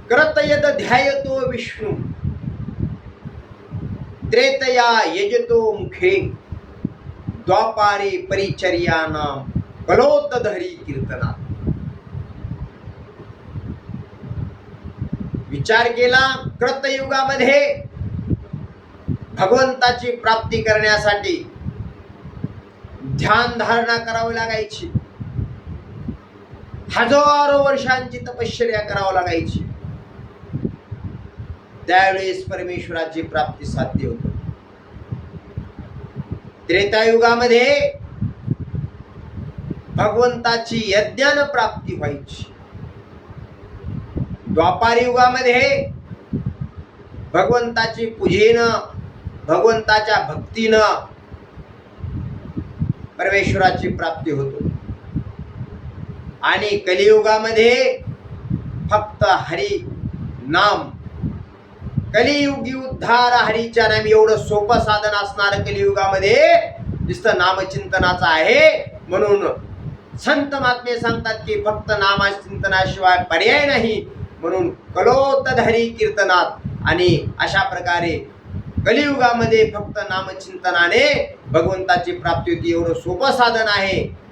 क्रतयद ध्यायतो विष्णु त्रेतया यजतो मुखे द्वापारे परिचर्यानाम कलोत्तधरी कीर्तना. विचार केला, कृतयुगामध्ये भगवंताची प्राप्ती करण्यासाठी ध्यान धारणा करावी लागायची, हजारो वर्षांची तपश्चर्या करावी लागायची. त्यावेळेस परमेश्वराची प्राप्ती साध्य होते. त्रेतायुगामध्ये भगवंताची यज्ञान प्राप्ती व्हायची. द्वापार युगामध्ये भगवंताची पूजेनं, भगवंताच्या भक्तीनं परमेश्वराची प्राप्ती होतो. आणि कलियुगामध्ये फक्त हरी नाम, कलियुगी उद्धार हरीच्या नामी, एवढं सोपं साधन असणार कलियुगामध्ये नुसतं नामचिंतनाचं आहे. म्हणून संत महात्मे सांगतात की फक्त नामचिंतनाशिवाय पर्याय नाही, म्हणून कलोत्तधरी कीर्तनात. आणि अशा प्रकारे कलियुगामध्ये फक्त नामचिंतनाने भगवंताची प्राप्ती होती. एवढं सोपं साधन आहे.